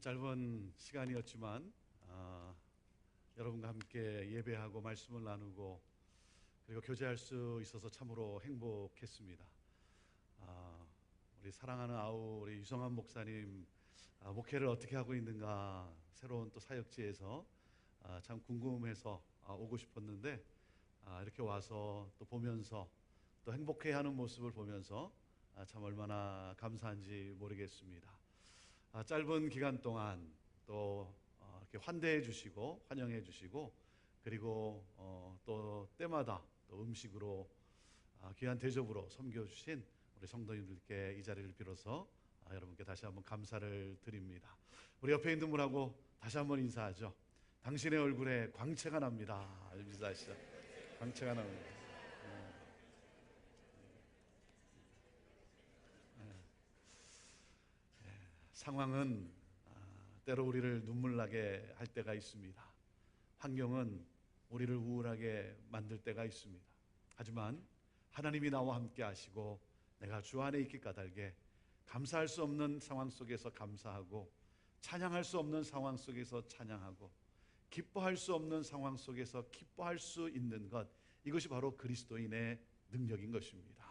짧은 시간이었지만 여러분과 함께 예배하고 말씀을 나누고 그리고 교제할 수 있어서 참으로 행복했습니다. 우리 사랑하는 우리 유성환 목사님 목회를 어떻게 하고 있는가 새로운 또 사역지에서 참 궁금해서 오고 싶었는데 이렇게 와서 또 보면서 또 행복해하는 모습을 보면서 참 얼마나 감사한지 모르겠습니다. 짧은 기간 동안 또 이렇게 환대해 주시고 환영해 주시고 그리고 또 때마다 또 음식으로 귀한 대접으로 섬겨 주신 우리 성도님들께 이 자리를 빌어서 여러분께 다시 한번 감사를 드립니다. 우리 옆에 있는 분하고 다시 한번 인사하죠. 당신의 얼굴에 광채가 납니다. 인사하시죠. 광채가 납니다. 상황은 때로 우리를 눈물 나게 할 때가 있습니다. 환경은 우리를 우울하게 만들 때가 있습니다. 하지만 하나님이 나와 함께 하시고 내가 주 안에 있기 까닭에 감사할 수 없는 상황 속에서 감사하고 찬양할 수 없는 상황 속에서 찬양하고 기뻐할 수 없는 상황 속에서 기뻐할 수 있는 것, 이것이 바로 그리스도인의 능력인 것입니다.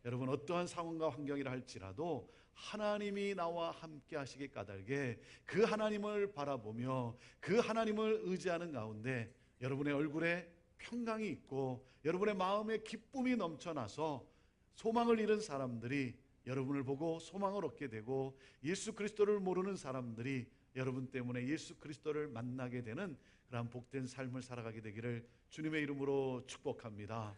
여러분, 어떠한 상황과 환경이라 할지라도 하나님이 나와 함께 하시기 까닭에 그 하나님을 바라보며 그 하나님을 의지하는 가운데 여러분의 얼굴에 평강이 있고 여러분의 마음에 기쁨이 넘쳐나서 소망을 잃은 사람들이 여러분을 보고 소망을 얻게 되고 예수 그리스도를 모르는 사람들이 여러분 때문에 예수 그리스도를 만나게 되는 그러한 복된 삶을 살아가게 되기를 주님의 이름으로 축복합니다.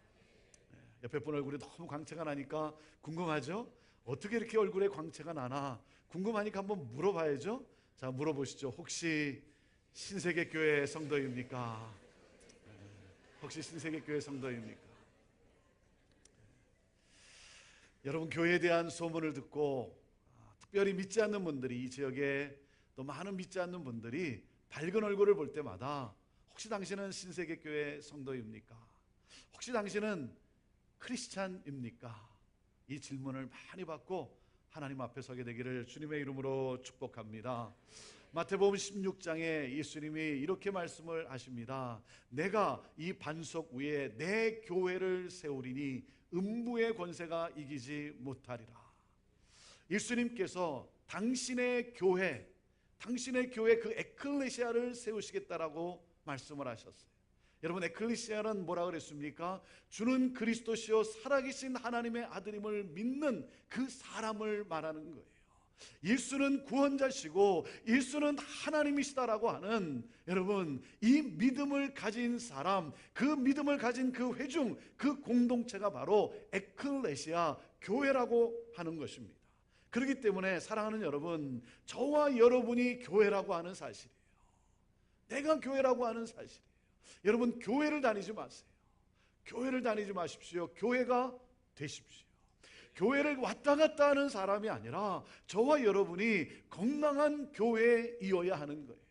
옆에 분 얼굴에 너무 광채가 나니까 궁금하죠? 어떻게 이렇게 얼굴에 광채가 나나 궁금하니까 한번 물어봐야죠. 자, 물어보시죠. 혹시 신세계교회 성도입니까? 혹시 신세계교회 성도입니까? 여러분, 교회에 대한 소문을 듣고 특별히 믿지 않는 분들이 이 지역에 또 많은 믿지 않는 분들이 밝은 얼굴을 볼 때마다 혹시 당신은 신세계교회 성도입니까? 혹시 당신은 크리스찬입니까? 이 질문을 많이 받고 하나님 앞에 서게 되기를 주님의 이름으로 축복합니다. 마태복음 16장에 예수님이 이렇게 말씀을 하십니다. 내가 이 반석 위에 내 교회를 세우리니 음부의 권세가 이기지 못하리라. 예수님께서 당신의 교회 그 에클레시아를 세우시겠다라고 말씀을 하셨어요. 여러분, 에클레시아는 뭐라 그랬습니까? 주는 그리스도시요 살아계신 하나님의 아들임을 믿는 그 사람을 말하는 거예요. 예수는 구원자시고 예수는 하나님이시다라고 하는, 여러분, 이 믿음을 가진 사람, 그 믿음을 가진 그 회중, 그 공동체가 바로 에클레시아 교회라고 하는 것입니다. 그렇기 때문에 사랑하는 여러분, 저와 여러분이 교회라고 하는 사실이에요. 내가 교회라고 하는 사실이에요. 여러분, 교회를 다니지 마세요. 교회를 다니지 마십시오. 교회가 되십시오. 교회를 왔다 갔다 하는 사람이 아니라 저와 여러분이 건강한 교회이어야 하는 거예요.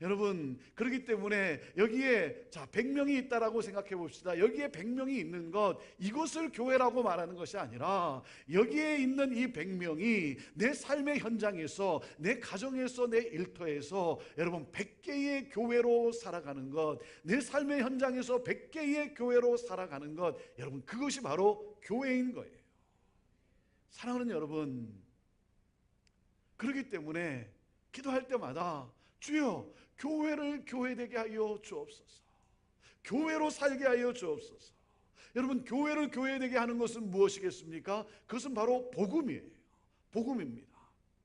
여러분, 그렇기 때문에 여기에 100명이 있다라고 생각해 봅시다. 여기에 100명이 있는 것, 이것을 교회라고 말하는 것이 아니라 여기에 있는 이 100명이 내 삶의 현장에서, 내 가정에서, 내 일터에서 여러분 100개의 교회로 살아가는 것, 내 삶의 현장에서 100개의 교회로 살아가는 것, 여러분, 그것이 바로 교회인 거예요. 사랑하는 여러분, 그렇기 때문에 기도할 때마다 주여, 교회를 교회되게 하여 주옵소서. 교회로 살게 하여 주옵소서. 여러분, 교회를 교회되게 하는 것은 무엇이겠습니까? 그것은 바로 복음이에요. 복음입니다.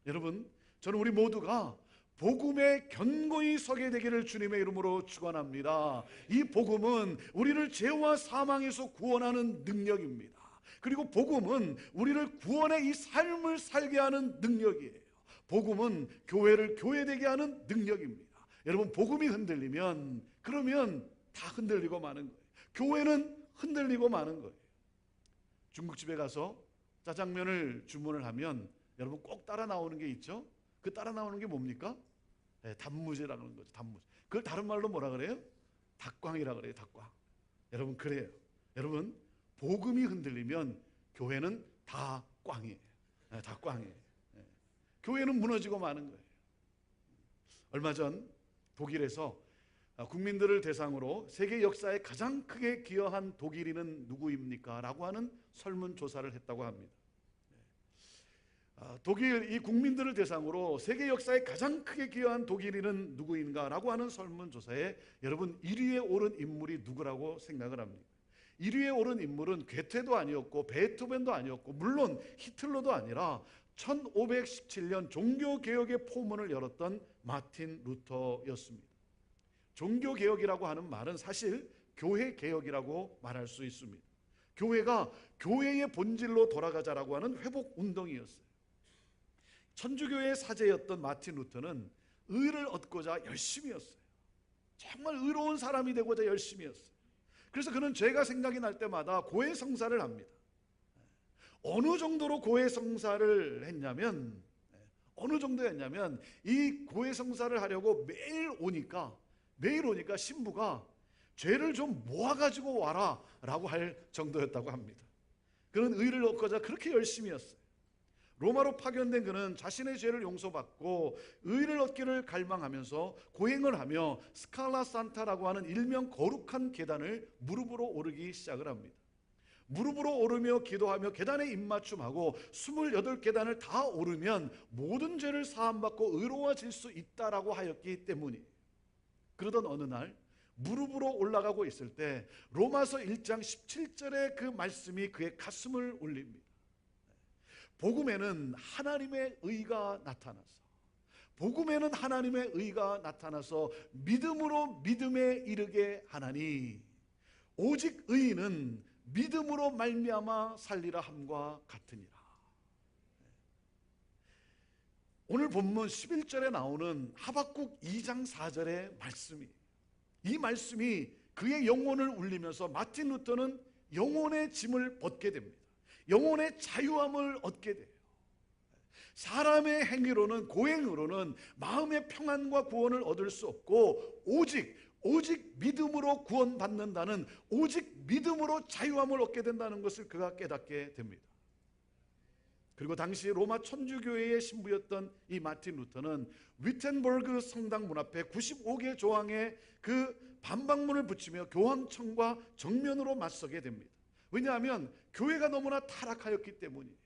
여러분, 저는 우리 모두가 복음에 견고히 서게 되기를 주님의 이름으로 축원합니다. 이 복음은 우리를 죄와 사망에서 구원하는 능력입니다. 그리고 복음은 우리를 구원의 이 삶을 살게 하는 능력이에요. 복음은 교회를 교회되게 하는 능력입니다. 여러분, 복음이 흔들리면 그러면 다 흔들리고 마는 거예요. 교회는 흔들리고 마는 거예요. 중국집에 가서 짜장면을 주문을 하면 여러분 꼭 따라 나오는 게 있죠. 그 따라 나오는 게 뭡니까? 단무지라는 거죠. 단무지. 그걸 다른 말로 뭐라 그래요? 닭광이라 그래요. 닭광. 여러분, 그래요. 여러분, 복음이 흔들리면 교회는 다 꽝이에요. 다 꽝이에요. 교회는 무너지고 마는 거예요. 얼마 전 독일에서 국민들을 대상으로 세계 역사에 가장 크게 기여한 독일인은 누구입니까? 라고 하는 설문조사를 했다고 합니다. 독일 이 국민들을 대상으로 세계 역사에 가장 크게 기여한 독일인은 누구인가? 라고 하는 설문조사에 여러분 1위에 오른 인물이 누구라고 생각을 합니까? 1위에 오른 인물은 괴테도 아니었고 베토벤도 아니었고 물론 히틀러도 아니라 1517년 종교개혁의 포문을 열었던 마틴 루터였습니다. 종교개혁이라고 하는 말은 사실 교회개혁이라고 말할 수 있습니다. 교회가 교회의 본질로 돌아가자라고 하는 회복운동이었어요. 천주교의 사제였던 마틴 루터는 의를 얻고자 열심히 했어요. 정말 의로운 사람이 되고자 열심히 했어요. 그래서 그는 죄가 생각이 날 때마다 고해성사를 합니다. 어느 정도로 고해성사를 했냐면 어느 정도였냐면 이 고해성사를 하려고 매일 오니까 신부가 죄를 좀 모아가지고 와라 라고 할 정도였다고 합니다. 그는 의를 얻고자 그렇게 열심히 했어요. 로마로 파견된 그는 자신의 죄를 용서받고 의를 얻기를 갈망하면서 고행을 하며 스칼라 산타라고 하는 일명 거룩한 계단을 무릎으로 오르기 시작을 합니다. 무릎으로 오르며 기도하며 계단에 입맞춤하고 28계단을 다 오르면 모든 죄를 사함받고 의로워질 수 있다라고 하였기 때문이에요. 그러던 어느 날 무릎으로 올라가고 있을 때 로마서 1장 17절의 그 말씀이 그의 가슴을 울립니다. 복음에는 하나님의 의가 나타나서 믿음으로 믿음에 이르게 하나니 오직 의인은 믿음으로 말미암아 살리라 함과 같으니라. 오늘 본문 11절에 나오는 하박국 2장 4절의 말씀이, 이 말씀이 그의 영혼을 울리면서 마틴 루터는 영혼의 짐을 벗게 됩니다. 영혼의 자유함을 얻게 돼요. 사람의 행위로는, 고행으로는 마음의 평안과 구원을 얻을 수 없고 오직 믿음으로 구원받는다는, 오직 믿음으로 자유함을 얻게 된다는 것을 그가 깨닫게 됩니다. 그리고 당시 로마 천주교회의 신부였던 이 마틴 루터는 위텐버그 성당 문 앞에 95개 조항의 그 반박문을 붙이며 교황청과 정면으로 맞서게 됩니다. 왜냐하면 교회가 너무나 타락하였기 때문이에요.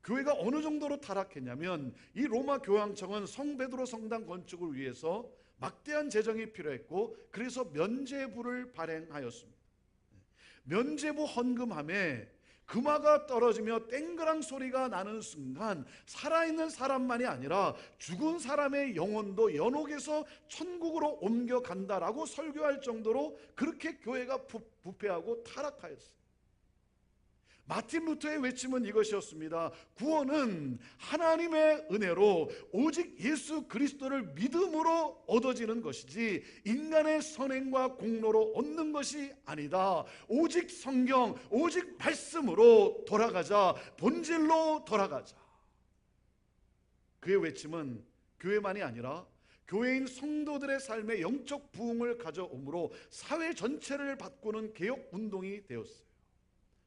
교회가 어느 정도로 타락했냐면 이 로마 교황청은 성 베드로 성당 건축을 위해서 막대한 재정이 필요했고 그래서 면죄부를 발행하였습니다. 면죄부 헌금함에 금화가 떨어지며 땡그랑 소리가 나는 순간 살아있는 사람만이 아니라 죽은 사람의 영혼도 연옥에서 천국으로 옮겨간다라고 설교할 정도로 그렇게 교회가 부패하고 타락하였어요. 마틴 루터의 외침은 이것이었습니다. 구원은 하나님의 은혜로 오직 예수 그리스도를 믿음으로 얻어지는 것이지 인간의 선행과 공로로 얻는 것이 아니다. 오직 성경, 오직 말씀으로 돌아가자. 본질로 돌아가자. 그의 외침은 교회만이 아니라 교회인 성도들의 삶에 영적 부흥을 가져오므로 사회 전체를 바꾸는 개혁 운동이 되었어요.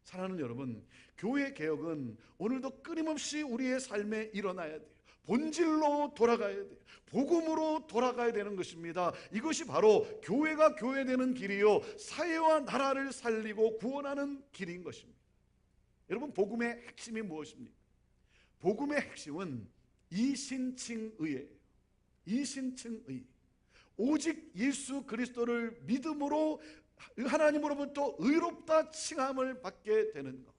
사랑하는 여러분, 교회 개혁은 오늘도 끊임없이 우리의 삶에 일어나야 돼요. 본질로 돌아가야 돼요. 복음으로 돌아가야 되는 것입니다. 이것이 바로 교회가 교회되는 길이요, 사회와 나라를 살리고 구원하는 길인 것입니다. 여러분, 복음의 핵심이 무엇입니까? 복음의 핵심은 이신칭의예요. 이신칭의. 오직 예수 그리스도를 믿음으로 하나님으로부터 의롭다 칭함을 받게 되는 것.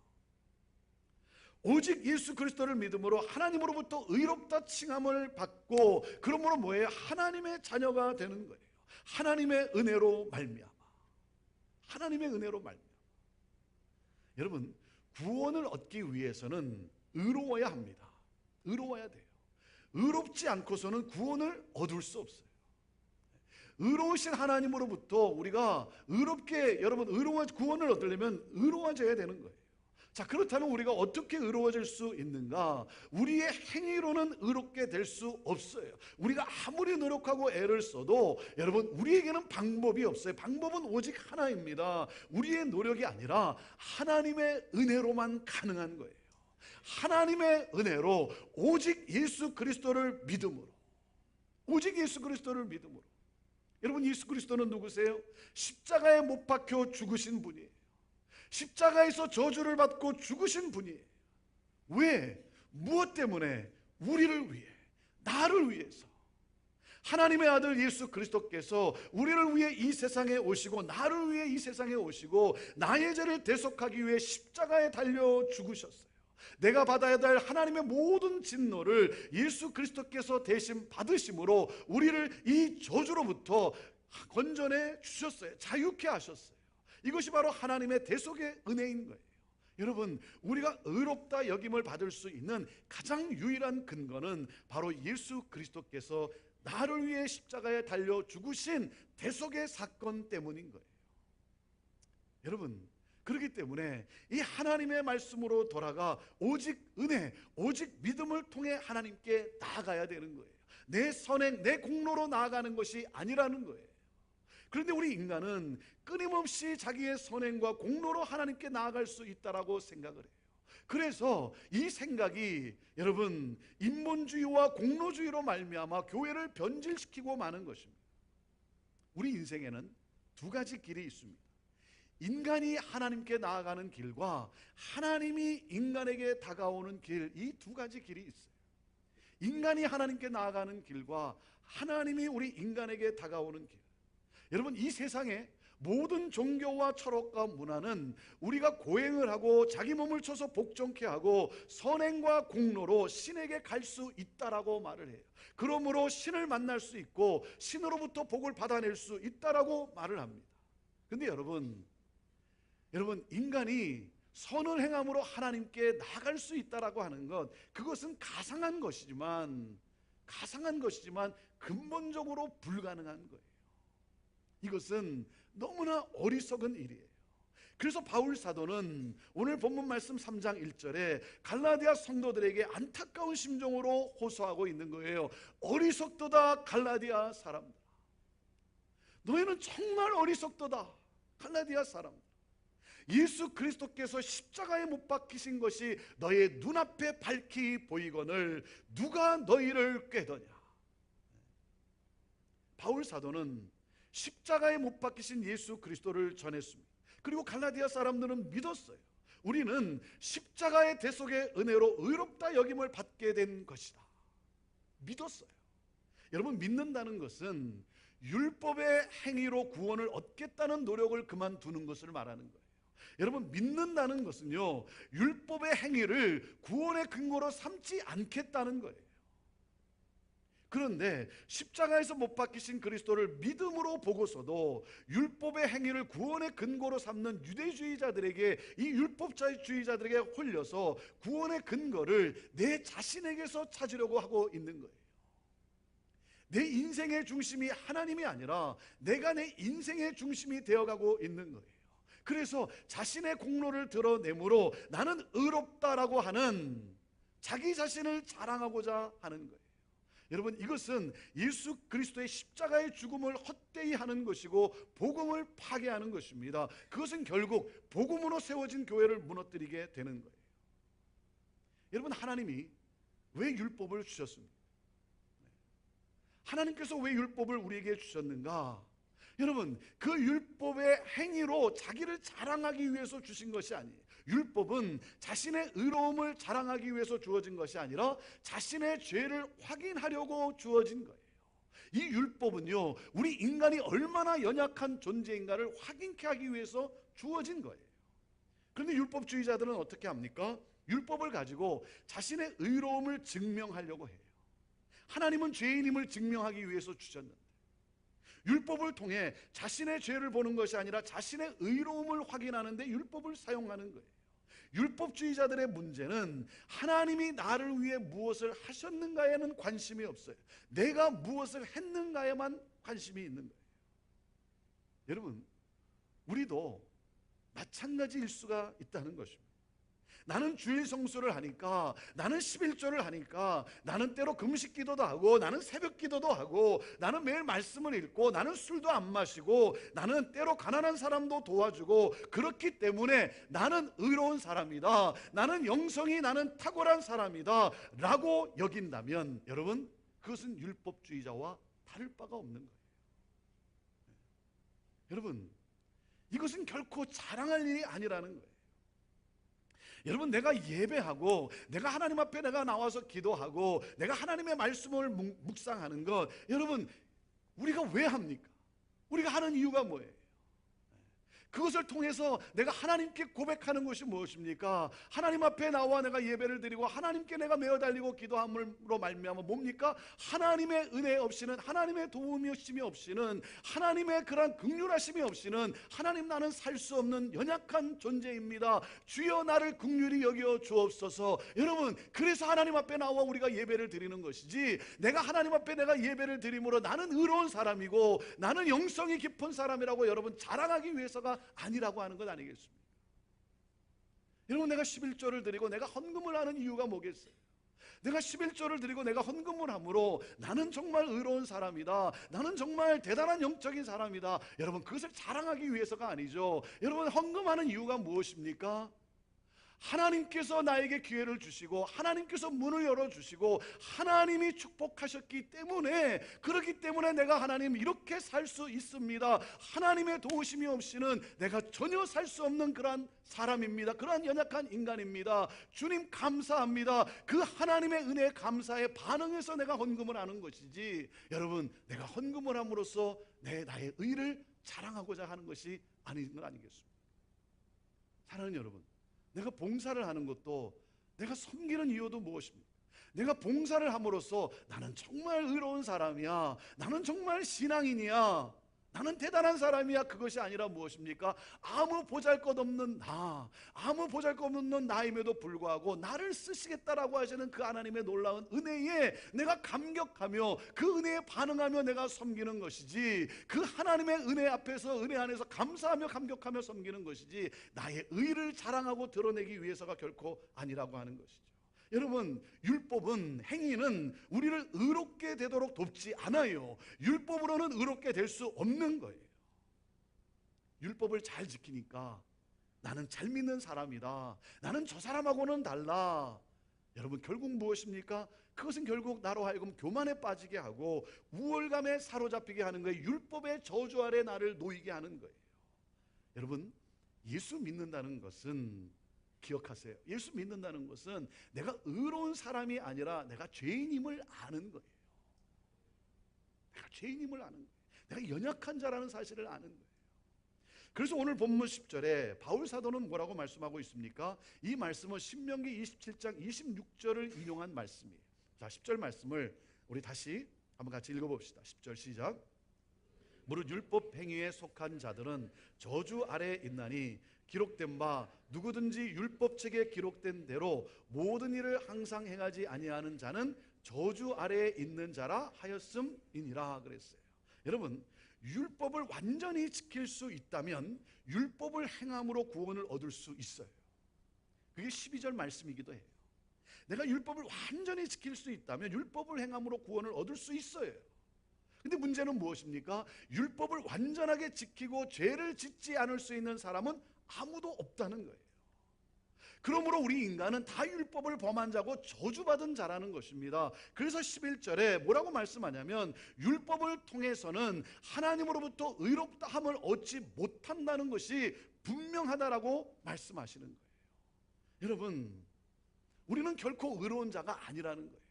오직 예수 그리스도를 믿음으로 하나님으로부터 의롭다 칭함을 받고, 그러므로 뭐예요? 하나님의 자녀가 되는 거예요. 하나님의 은혜로 말미암아. 하나님의 은혜로 말미암아. 여러분, 구원을 얻기 위해서는 의로워야 합니다. 의로워야 돼요. 의롭지 않고서는 구원을 얻을 수 없어요. 의로우신 하나님으로부터 우리가 의롭게, 여러분, 구원을 얻으려면 의로워져야 되는 거예요. 자, 그렇다면 우리가 어떻게 의로워질 수 있는가? 우리의 행위로는 의롭게 될 수 없어요. 우리가 아무리 노력하고 애를 써도 여러분, 우리에게는 방법이 없어요. 방법은 오직 하나입니다. 우리의 노력이 아니라 하나님의 은혜로만 가능한 거예요. 하나님의 은혜로 오직 예수 그리스도를 믿음으로. 오직 예수 그리스도를 믿음으로. 여러분, 예수 그리스도는 누구세요? 십자가에 못 박혀 죽으신 분이에요. 십자가에서 저주를 받고 죽으신 분이에요. 왜? 무엇 때문에? 우리를 위해, 나를 위해서. 하나님의 아들 예수 그리스도께서 우리를 위해 이 세상에 오시고, 나를 위해 이 세상에 오시고, 나의 죄를 대속하기 위해 십자가에 달려 죽으셨어요. 내가 받아야 될 하나님의 모든 진노를 예수 그리스도께서 대신 받으심으로 우리를 이 저주로부터 건져내 주셨어요. 자유케 하셨어요. 이것이 바로 하나님의 대속의 은혜인 거예요. 여러분, 우리가 의롭다 여김을 받을 수 있는 가장 유일한 근거는 바로 예수 그리스도께서 나를 위해 십자가에 달려 죽으신 대속의 사건 때문인 거예요. 여러분, 그렇기 때문에 이 하나님의 말씀으로 돌아가 오직 은혜, 오직 믿음을 통해 하나님께 나아가야 되는 거예요. 내 선행, 내 공로로 나아가는 것이 아니라는 거예요. 그런데 우리 인간은 끊임없이 자기의 선행과 공로로 하나님께 나아갈 수 있다라고 생각을 해요. 그래서 이 생각이 여러분 인본주의와 공로주의로 말미암아 교회를 변질시키고 마는 것입니다. 우리 인생에는 두 가지 길이 있습니다. 인간이 하나님께 나아가는 길과 하나님이 인간에게 다가오는 길, 이 두 가지 길이 있어요. 인간이 하나님께 나아가는 길과 하나님이 우리 인간에게 다가오는 길. 여러분, 이 세상에 모든 종교와 철학과 문화는 우리가 고행을 하고 자기 몸을 쳐서 복종케 하고 선행과 공로로 신에게 갈 수 있다라고 말을 해요. 그러므로 신을 만날 수 있고 신으로부터 복을 받아낼 수 있다라고 말을 합니다. 근데 여러분, 인간이 선을 행함으로 하나님께 나아갈 수 있다라고 하는 것, 그것은 가상한 것이지만 근본적으로 불가능한 거예요. 이것은 너무나 어리석은 일이에요. 그래서 바울 사도는 오늘 본문 말씀 3장 1절에 갈라디아 성도들에게 안타까운 심정으로 호소하고 있는 거예요. 어리석도다 갈라디아 사람들, 너희는 정말 어리석도다 갈라디아 사람들. 예수 그리스도께서 십자가에 못 박히신 것이 너의 눈앞에 밝히 보이거늘 누가 너희를 꾀더냐. 바울 사도는 십자가에 못 박히신 예수 그리스도를 전했습니다. 그리고 갈라디아 사람들은 믿었어요. 우리는 십자가의 대속의 은혜로 의롭다 여김을 받게 된 것이다. 믿었어요. 여러분, 믿는다는 것은 율법의 행위로 구원을 얻겠다는 노력을 그만두는 것을 말하는 거예요. 여러분, 믿는다는 것은요, 율법의 행위를 구원의 근거로 삼지 않겠다는 거예요. 그런데 십자가에서 못 박히신 그리스도를 믿음으로 보고서도 율법의 행위를 구원의 근거로 삼는 유대주의자들에게, 이 율법주의자들에게 홀려서 구원의 근거를 내 자신에게서 찾으려고 하고 있는 거예요. 내 인생의 중심이 하나님이 아니라 내가 내 인생의 중심이 되어가고 있는 거예요. 그래서 자신의 공로를 드러내므로 나는 의롭다라고 하는 자기 자신을 자랑하고자 하는 거예요. 여러분, 이것은 예수 그리스도의 십자가의 죽음을 헛되이 하는 것이고 복음을 파괴하는 것입니다. 그것은 결국 복음으로 세워진 교회를 무너뜨리게 되는 거예요. 여러분, 하나님이 왜 율법을 주셨습니까? 하나님께서 왜 율법을 우리에게 주셨는가? 여러분, 그 율법의 행위로 자기를 자랑하기 위해서 주신 것이 아니에요. 율법은 자신의 의로움을 자랑하기 위해서 주어진 것이 아니라 자신의 죄를 확인하려고 주어진 거예요. 이 율법은요, 우리 인간이 얼마나 연약한 존재인가를 확인케 하기 위해서 주어진 거예요. 그런데 율법주의자들은 어떻게 합니까? 율법을 가지고 자신의 의로움을 증명하려고 해요. 하나님은 죄인임을 증명하기 위해서 주셨는데, 율법을 통해 자신의 죄를 보는 것이 아니라 자신의 의로움을 확인하는 데 율법을 사용하는 거예요. 율법주의자들의 문제는 하나님이 나를 위해 무엇을 하셨는가에는 관심이 없어요. 내가 무엇을 했는가에만 관심이 있는 거예요. 여러분, 우리도 마찬가지일 수가 있다는 것입니다. 나는 주일 성수를 하니까, 나는 11조를 하니까, 나는 때로 금식 기도도 하고, 나는 새벽 기도도 하고, 나는 매일 말씀을 읽고, 나는 술도 안 마시고, 나는 때로 가난한 사람도 도와주고, 그렇기 때문에 나는 의로운 사람이다, 나는 영성이 나는 탁월한 사람이다 라고 여긴다면, 여러분, 그것은 율법주의자와 다를 바가 없는 거예요. 여러분, 이것은 결코 자랑할 일이 아니라는 거예요. 여러분, 내가 예배하고 내가 하나님 앞에 내가 나와서 기도하고 내가 하나님의 말씀을 묵상하는 것, 여러분, 우리가 왜 합니까? 우리가 하는 이유가 뭐예요? 그것을 통해서 내가 하나님께 고백하는 것이 무엇입니까? 하나님 앞에 나와 내가 예배를 드리고 하나님께 내가 메어 달리고 기도함으로 말미암아 뭡니까? 하나님의 은혜 없이는, 하나님의 도움이심이 없이는, 하나님의 그런 긍휼하심이 없이는 하나님, 나는 살 수 없는 연약한 존재입니다. 주여 나를 긍휼히 여겨 주옵소서. 여러분, 그래서 하나님 앞에 나와 우리가 예배를 드리는 것이지, 내가 하나님 앞에 내가 예배를 드림으로 나는 의로운 사람이고 나는 영성이 깊은 사람이라고 여러분 자랑하기 위해서가 아니라고 하는 것 아니겠습니까? 여러분, 내가 11조를 드리고 내가 헌금을 하는 이유가 뭐겠어요? 내가 11조를 드리고 내가 헌금을 함으로 나는 정말 의로운 사람이다, 나는 정말 대단한 영적인 사람이다, 여러분, 그것을 자랑하기 위해서가 아니죠. 여러분, 헌금하는 이유가 무엇입니까? 하나님께서 나에게 기회를 주시고 하나님께서 문을 열어주시고 하나님이 축복하셨기 때문에, 그렇기 때문에 내가 하나님 이렇게 살 수 있습니다. 하나님의 도우심이 없이는 내가 전혀 살 수 없는 그러한 사람입니다. 그러한 연약한 인간입니다. 주님 감사합니다. 그 하나님의 은혜에 감사에 반응해서 내가 헌금을 하는 것이지, 여러분, 내가 헌금을 함으로써 나의 의를 자랑하고자 하는 것이 아닌 건 아니겠습니까? 사랑하는 여러분, 내가 봉사를 하는 것도, 내가 섬기는 이유도 무엇입니까? 내가 봉사를 함으로써 나는 정말 의로운 사람이야, 나는 정말 신앙인이야, 나는 대단한 사람이야, 그것이 아니라 무엇입니까? 아무 보잘것없는 나, 아무 보잘것없는 나임에도 불구하고 나를 쓰시겠다라고 하시는 그 하나님의 놀라운 은혜에 내가 감격하며 그 은혜에 반응하며 내가 섬기는 것이지, 그 하나님의 은혜 앞에서, 은혜 안에서 감사하며 감격하며 섬기는 것이지, 나의 의를 자랑하고 드러내기 위해서가 결코 아니라고 하는 것이죠. 여러분, 율법은, 행위는 우리를 의롭게 되도록 돕지 않아요. 율법으로는 의롭게 될 수 없는 거예요. 율법을 잘 지키니까 나는 잘 믿는 사람이다, 나는 저 사람하고는 달라, 여러분, 결국 무엇입니까? 그것은 결국 나로 하여금 교만에 빠지게 하고 우월감에 사로잡히게 하는 거예요. 율법의 저주 아래 나를 놓이게 하는 거예요. 여러분, 예수 믿는다는 것은, 기억하세요, 예수 믿는다는 것은 내가 의로운 사람이 아니라 내가 죄인임을 아는 거예요. 내가 죄인임을 아는 거예요. 내가 연약한 자라는 사실을 아는 거예요. 그래서 오늘 본문 10절에 바울 사도는 뭐라고 말씀하고 있습니까? 이 말씀은 신명기 27장 26절을 인용한 말씀이에요. 자, 10절 말씀을 우리 다시 한번 같이 읽어봅시다. 10절 시작. 무릇 율법 행위에 속한 자들은 저주 아래에 있나니 기록된 바 누구든지 율법책에 기록된 대로 모든 일을 항상 행하지 아니하는 자는 저주 아래에 있는 자라 하였음이니라 그랬어요. 여러분, 율법을 완전히 지킬 수 있다면 율법을 행함으로 구원을 얻을 수 있어요. 그게 12절 말씀이기도 해요. 내가 율법을 완전히 지킬 수 있다면 율법을 행함으로 구원을 얻을 수 있어요. 근데 문제는 무엇입니까? 율법을 완전하게 지키고 죄를 짓지 않을 수 있는 사람은 아무도 없다는 거예요. 그러므로 우리 인간은 다 율법을 범한 자고 저주받은 자라는 것입니다. 그래서 11절에 뭐라고 말씀하냐면, 율법을 통해서는 하나님으로부터 의롭다함을 얻지 못한다는 것이 분명하다라고 말씀하시는 거예요. 여러분, 우리는 결코 의로운 자가 아니라는 거예요.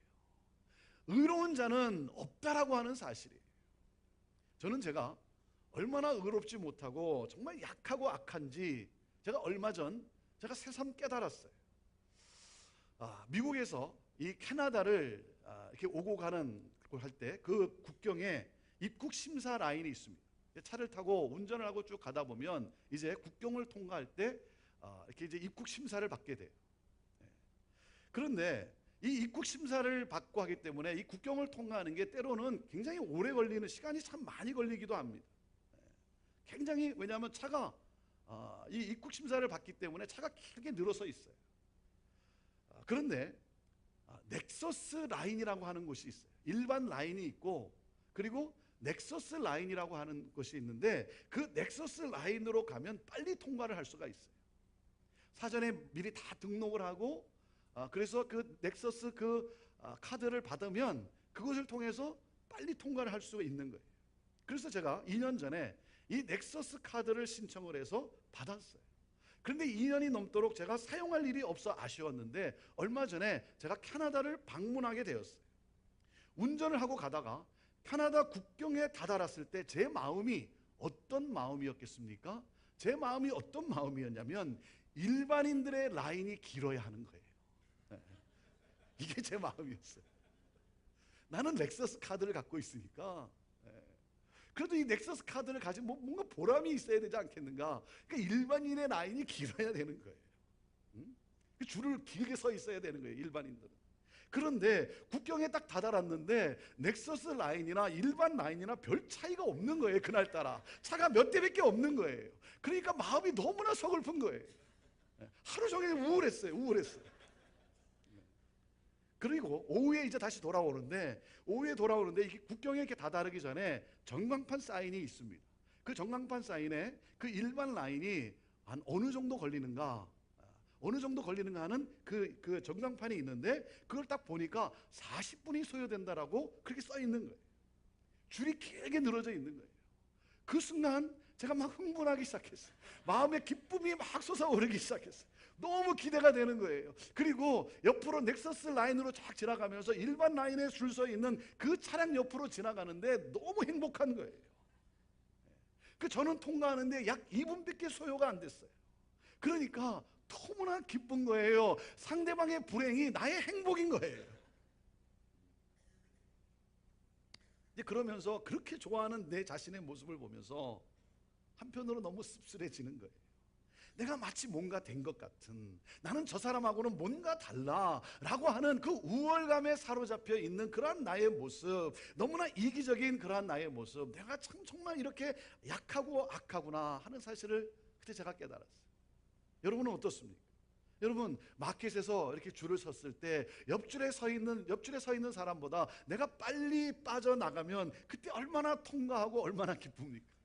의로운 자는 없다라고 하는 사실이에요. 저는 제가 얼마나 의롭지 못하고 정말 약하고 악한지 제가 얼마 전 제가 새삼 깨달았어요. 미국에서 이 캐나다를 이렇게 오고 가는 할 때 그 국경에 입국 심사 라인이 있습니다. 차를 타고 운전을 하고 쭉 가다 보면 이제 국경을 통과할 때 이렇게 이제 입국 심사를 받게 돼요. 그런데 이 입국 심사를 받고 하기 때문에 이 국경을 통과하는 게 때로는 굉장히 오래 걸리는, 시간이 참 많이 걸리기도 합니다. 굉장히, 왜냐하면 차가 이 입국 심사를 받기 때문에 차가 길게 늘어서 있어요. 그런데 넥서스 라인이라고 하는 곳이 있어요. 일반 라인이 있고, 그리고 넥서스 라인이라고 하는 것이 있는데, 그 넥서스 라인으로 가면 빨리 통과를 할 수가 있어요. 사전에 미리 다 등록을 하고, 그래서 그 넥서스 그 카드를 받으면 그것을 통해서 빨리 통과를 할 수가 있는 거예요. 그래서 제가 2년 전에 이 넥서스 카드를 신청을 해서 받았어요. 그런데 2년이 넘도록 제가 사용할 일이 없어 아쉬웠는데 얼마 전에 제가 캐나다를 방문하게 되었어요. 운전을 하고 가다가 캐나다 국경에 다다랐을 때 제 마음이 어떤 마음이었겠습니까? 제 마음이 어떤 마음이었냐면 일반인들의 라인이 길어야 하는 거예요. 이게 제 마음이었어요. 나는 넥서스 카드를 갖고 있으니까 그래도 이 넥서스 카드를 가지고 뭔가 보람이 있어야 되지 않겠는가. 그러니까 일반인의 라인이 길어야 되는 거예요. 줄을 길게 서 있어야 되는 거예요, 일반인들은. 그런데 국경에 딱 다다랐는데 넥서스 라인이나 일반 라인이나 별 차이가 없는 거예요. 그날따라 차가 몇 대밖에 없는 거예요. 그러니까 마음이 너무나 서글픈 거예요. 하루 종일 우울했어요. 그리고 오후에 이제 다시 돌아오는데 이게 국경에 이렇게 다다르기 전에 전광판 사인이 있습니다. 그 전광판 사인에 그 일반 라인이 한 어느 정도 걸리는가 하는 그 전광판이 있는데 그걸 딱 보니까 40분이 소요된다라고 그렇게 써 있는 거예요. 줄이 길게 늘어져 있는 거예요. 그 순간 제가 막 흥분하기 시작했어요. 마음에 기쁨이 막 솟아오르기 시작했어요. 너무 기대가 되는 거예요. 그리고 옆으로 넥서스 라인으로 쫙 지나가면서 일반 라인에 줄 서 있는 그 차량 옆으로 지나가는데 너무 행복한 거예요. 저는 통과하는데 약 2분밖에 소요가 안 됐어요. 그러니까 너무나 기쁜 거예요. 상대방의 불행이 나의 행복인 거예요. 이제 그러면서 그렇게 좋아하는 내 자신의 모습을 보면서 한편으로 너무 씁쓸해지는 거예요. 내가 마치 뭔가 된 것 같은, 나는 저 사람하고는 뭔가 달라라고 하는 그 우월감에 사로잡혀 있는 그러한 나의 모습, 너무나 이기적인 그러한 나의 모습, 내가 참 정말 이렇게 약하고 악하구나 하는 사실을 그때 제가 깨달았어요. 여러분은 어떻습니까? 여러분, 마켓에서 이렇게 줄을 섰을 때 옆줄에 서 있는 사람보다 내가 빨리 빠져나가면 그때 얼마나 통과하고 얼마나 기쁩니까?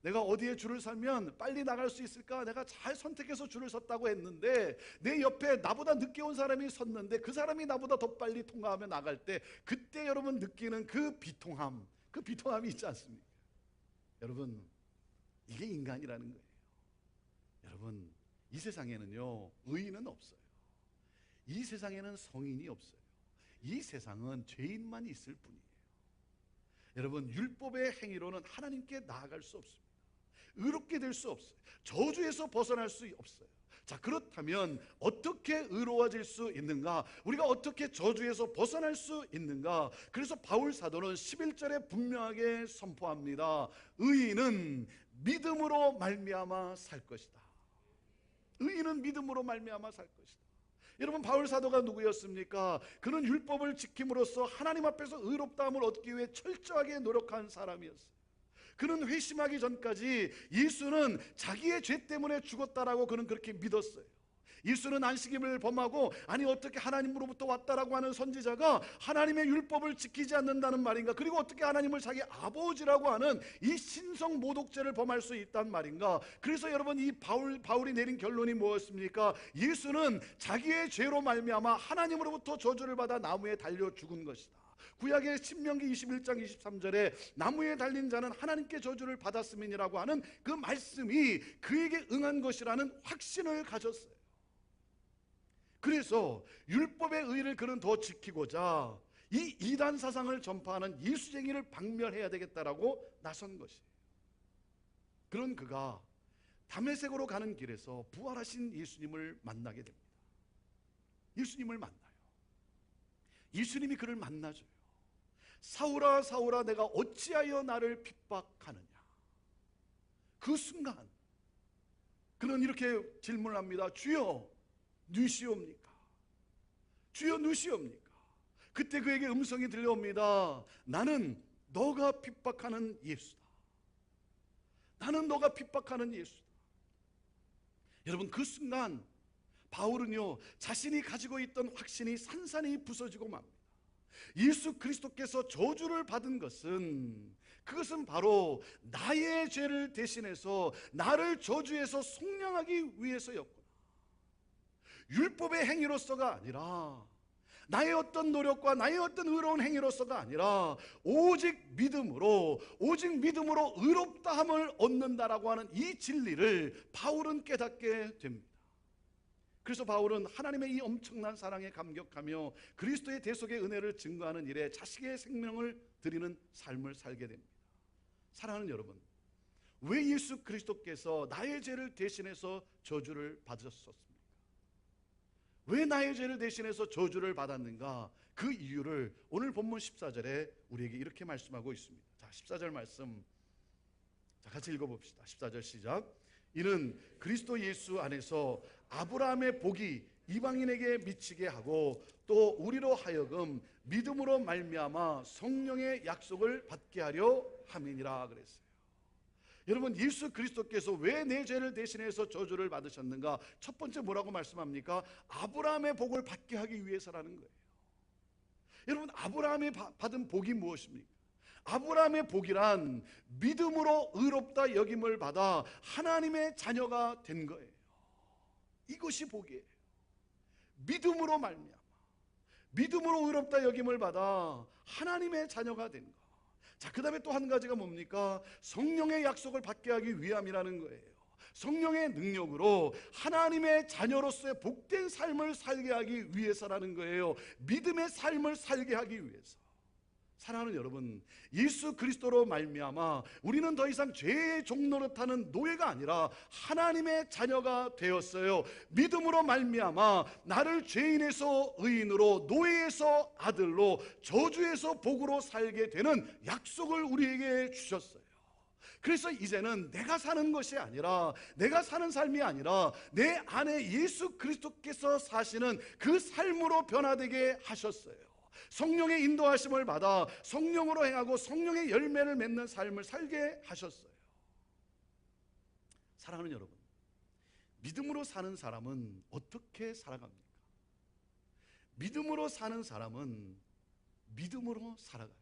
내가 어디에 줄을 서면 빨리 나갈 수 있을까? 내가 잘 선택해서 줄을 섰다고 했는데 내 옆에 나보다 늦게 온 사람이 섰는데 그 사람이 나보다 더 빨리 통과하며 나갈 때 그때 여러분 느끼는 그 비통함이 있지 않습니까? 여러분, 이게 인간이라는 거예요. 여러분, 이 세상에는요, 의인은 없어요. 이 세상에는 성인이 없어요. 이 세상은 죄인만 있을 뿐이에요. 여러분, 율법의 행위로는 하나님께 나아갈 수 없습니다. 의롭게 될 수 없어요. 저주에서 벗어날 수 없어요. 자, 그렇다면 어떻게 의로워질 수 있는가? 우리가 어떻게 저주에서 벗어날 수 있는가? 그래서 바울 사도는 11절에 분명하게 선포합니다. 의인은 믿음으로 말미암아 살 것이다. 의인은 믿음으로 말미암아 살 것이다. 여러분, 바울 사도가 누구였습니까? 그는 율법을 지킴으로써 하나님 앞에서 의롭다함을 얻기 위해 철저하게 노력한 사람이었어요. 그는 회심하기 전까지 예수는 자기의 죄 때문에 죽었다라고 그는 그렇게 믿었어요. 예수는 안식일을 범하고 아니 어떻게 하나님으로부터 왔다라고 하는 선지자가 하나님의 율법을 지키지 않는다는 말인가? 그리고 어떻게 하나님을 자기 아버지라고 하는 이 신성 모독죄를 범할 수 있단 말인가? 그래서 여러분, 이 바울이 내린 결론이 무엇입니까? 예수는 자기의 죄로 말미암아 하나님으로부터 저주를 받아 나무에 달려 죽은 것이다. 구약의 신명기 21장 23절에 나무에 달린 자는 하나님께 저주를 받았음이라고 하는 그 말씀이 그에게 응한 것이라는 확신을 가졌어요. 그래서 율법의 의를 그는 더 지키고자 이 이단 사상을 전파하는 예수쟁이를 박멸해야 되겠다라고 나선 것이에요. 그런 그가 다메섹으로 가는 길에서 부활하신 예수님을 만나게 됩니다. 예수님을 만나요. 예수님이 그를 만나줘요. 사울아 사울아 내가 어찌하여 나를 핍박하느냐. 그 순간 그는 이렇게 질문을 합니다. 주여 누시옵니까? 주여 누시옵니까? 그때 그에게 음성이 들려옵니다. 나는 너가 핍박하는 예수다. 나는 너가 핍박하는 예수다. 여러분, 그 순간 바울은요, 자신이 가지고 있던 확신이 산산이 부서지고 맙니다. 예수 그리스도께서 저주를 받은 그것은 바로 나의 죄를 대신해서 나를 저주에서 속량하기 위해서였구나. 율법의 행위로서가 아니라 나의 어떤 노력과 나의 어떤 의로운 행위로서가 아니라 오직 믿음으로 의롭다함을 얻는다라고 하는 이 진리를 바울은 깨닫게 됩니다. 그래서 바울은 하나님의 이 엄청난 사랑에 감격하며 그리스도의 대속의 은혜를 증거하는 일에 자식의 생명을 드리는 삶을 살게 됩니다. 사랑하는 여러분, 왜 예수 그리스도께서 나의 죄를 대신해서 저주를 받으셨습니까? 왜 나의 죄를 대신해서 저주를 받았는가? 그 이유를 오늘 본문 14절에 우리에게 이렇게 말씀하고 있습니다. 자, 14절 말씀 같이 읽어봅시다. 14절 시작. 이는 그리스도 예수 안에서 아브라함의 복이 이방인에게 미치게 하고 또 우리로 하여금 믿음으로 말미암아 성령의 약속을 받게 하려 함이니라 그랬어요. 여러분, 예수 그리스도께서 왜 내 죄를 대신해서 저주를 받으셨는가? 첫 번째 뭐라고 말씀합니까? 아브라함의 복을 받게 하기 위해서라는 거예요. 여러분, 아브라함이 받은 복이 무엇입니까? 아브라함의 복이란 믿음으로 의롭다 여김을 받아 하나님의 자녀가 된 거예요. 이것이 복이에요. 믿음으로 말미암아 믿음으로 의롭다 여김을 받아 하나님의 자녀가 된 거. 자, 그 다음에 또 한 가지가 뭡니까? 성령의 약속을 받게 하기 위함이라는 거예요. 성령의 능력으로 하나님의 자녀로서의 복된 삶을 살게 하기 위해서라는 거예요. 믿음의 삶을 살게 하기 위해서. 사랑하는 여러분, 예수 그리스도로 말미암아 우리는 더 이상 죄의 종노릇하는 노예가 아니라 하나님의 자녀가 되었어요. 믿음으로 말미암아 나를 죄인에서 의인으로, 노예에서 아들로, 저주에서 복으로 살게 되는 약속을 우리에게 주셨어요. 그래서 이제는 내가 사는 것이 아니라, 내가 사는 삶이 아니라 내 안에 예수 그리스도께서 사시는 그 삶으로 변화되게 하셨어요. 성령의 인도하심을 받아 성령으로 행하고 성령의 열매를 맺는 삶을 살게 하셨어요. 사랑하는 여러분, 믿음으로 사는 사람은 어떻게 살아갑니까? 믿음으로 사는 사람은 믿음으로 살아가요.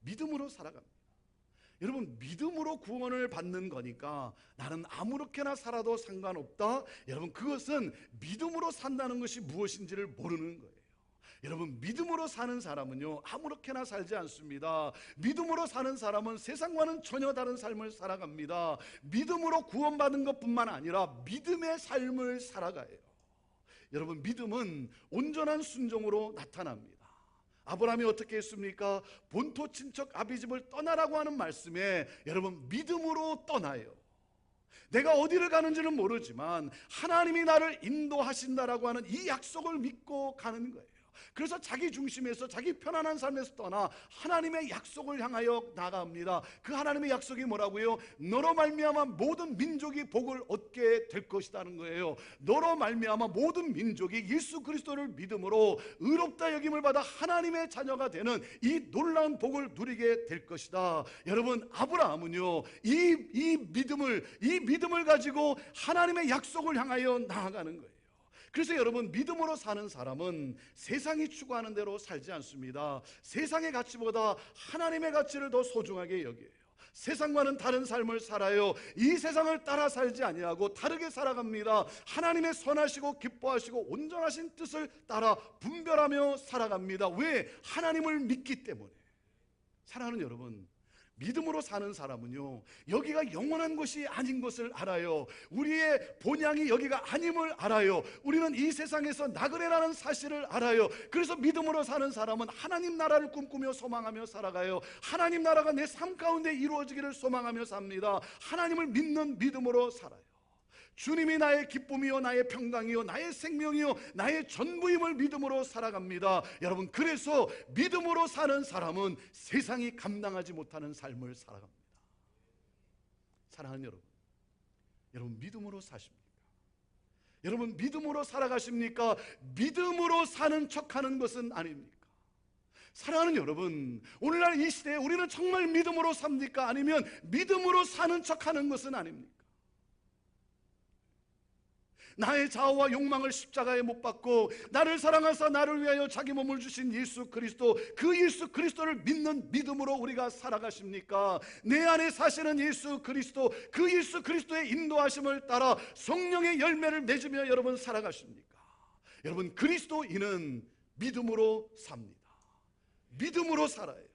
믿음으로 살아갑니다. 여러분, 믿음으로 구원을 받는 거니까 나는 아무렇게나 살아도 상관없다. 여러분, 그것은 믿음으로 산다는 것이 무엇인지를 모르는 거예요. 여러분, 믿음으로 사는 사람은요, 아무렇게나 살지 않습니다. 믿음으로 사는 사람은 세상과는 전혀 다른 삶을 살아갑니다. 믿음으로 구원받은 것뿐만 아니라 믿음의 삶을 살아가요. 여러분, 믿음은 온전한 순종으로 나타납니다. 아브라함이 어떻게 했습니까? 본토 친척 아비집을 떠나라고 하는 말씀에 여러분, 믿음으로 떠나요. 내가 어디를 가는지는 모르지만 하나님이 나를 인도하신다라고 하는 이 약속을 믿고 가는 거예요. 그래서 자기 중심에서, 자기 편안한 삶에서 떠나 하나님의 약속을 향하여 나아갑니다. 그 하나님의 약속이 뭐라고요? 너로 말미암아 모든 민족이 복을 얻게 될 것이라는 거예요. 너로 말미암아 모든 민족이 예수 그리스도를 믿음으로 의롭다 여김을 받아 하나님의 자녀가 되는 이 놀라운 복을 누리게 될 것이다. 여러분, 아브라함은요, 이 믿음을 가지고 하나님의 약속을 향하여 나아가는 거예요. 그래서 여러분, 믿음으로 사는 사람은 세상이 추구하는 대로 살지 않습니다. 세상의 가치보다 하나님의 가치를 더 소중하게 여겨요. 세상과는 다른 삶을 살아요. 이 세상을 따라 살지 아니하고 다르게 살아갑니다. 하나님의 선하시고 기뻐하시고 온전하신 뜻을 따라 분별하며 살아갑니다. 왜? 하나님을 믿기 때문에. 사랑하는 여러분, 믿음으로 사는 사람은요, 여기가 영원한 것이 아닌 것을 알아요. 우리의 본향이 여기가 아님을 알아요. 우리는 이 세상에서 나그네라는 사실을 알아요. 그래서 믿음으로 사는 사람은 하나님 나라를 꿈꾸며 소망하며 살아가요. 하나님 나라가 내 삶 가운데 이루어지기를 소망하며 삽니다. 하나님을 믿는 믿음으로 살아요. 주님이 나의 기쁨이요, 나의 평강이요, 나의 생명이요, 나의 전부임을 믿음으로 살아갑니다. 여러분, 그래서 믿음으로 사는 사람은 세상이 감당하지 못하는 삶을 살아갑니다. 사랑하는 여러분 믿음으로 사십니까? 여러분, 믿음으로 살아가십니까? 믿음으로 사는 척하는 것은 아닙니까? 사랑하는 여러분, 오늘날 이 시대에 우리는 정말 믿음으로 삽니까? 아니면 믿음으로 사는 척하는 것은 아닙니까? 나의 자아와 욕망을 십자가에 못 박고 나를 사랑하사 나를 위하여 자기 몸을 주신 예수 그리스도, 그 예수 그리스도를 믿는 믿음으로 우리가 살아가십니까? 내 안에 사시는 예수 그리스도, 그 예수 그리스도의 인도하심을 따라 성령의 열매를 맺으며 여러분 살아가십니까? 여러분, 그리스도인은 믿음으로 삽니다. 믿음으로 살아요.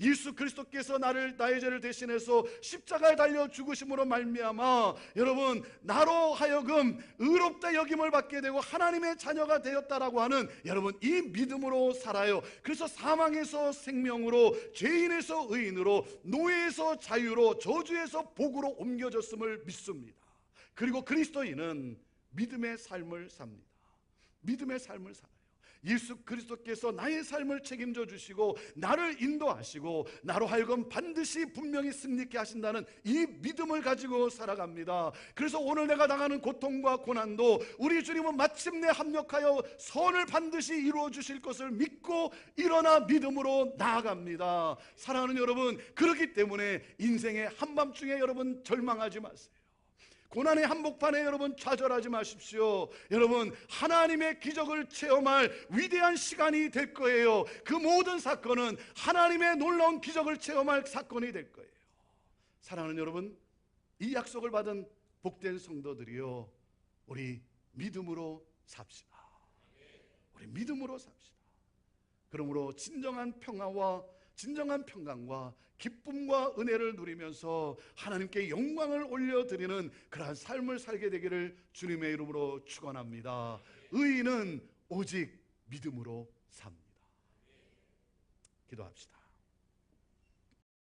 예수 그리스도께서 나의 죄를 대신해서 십자가에 달려 죽으심으로 말미암아 여러분 나로 하여금 의롭다 여김을 받게 되고 하나님의 자녀가 되었다라고 하는 여러분 이 믿음으로 살아요. 그래서 사망에서 생명으로, 죄인에서 의인으로, 노예에서 자유로, 저주에서 복으로 옮겨졌음을 믿습니다. 그리고 그리스도인은 믿음의 삶을 삽니다. 믿음의 삶을 살아요. 예수 그리스도께서 나의 삶을 책임져 주시고 나를 인도하시고 나로 하여금 반드시 분명히 승리케 하신다는 이 믿음을 가지고 살아갑니다. 그래서 오늘 내가 당하는 고통과 고난도 우리 주님은 마침내 합력하여 선을 반드시 이루어 주실 것을 믿고 일어나 믿음으로 나아갑니다. 사랑하는 여러분, 그렇기 때문에 인생의 한밤중에 여러분 절망하지 마세요. 고난의 한복판에 여러분 좌절하지 마십시오. 여러분 하나님의 기적을 체험할 위대한 시간이 될 거예요. 그 모든 사건은 하나님의 놀라운 기적을 체험할 사건이 될 거예요. 사랑하는 여러분, 이 약속을 받은 복된 성도들이요, 우리 믿음으로 삽시다. 우리 믿음으로 삽시다. 그러므로 진정한 평화와 진정한 평강과 기쁨과 은혜를 누리면서 하나님께 영광을 올려드리는 그러한 삶을 살게 되기를 주님의 이름으로 축원합니다. 의인은 오직 믿음으로 삽니다. 기도합시다.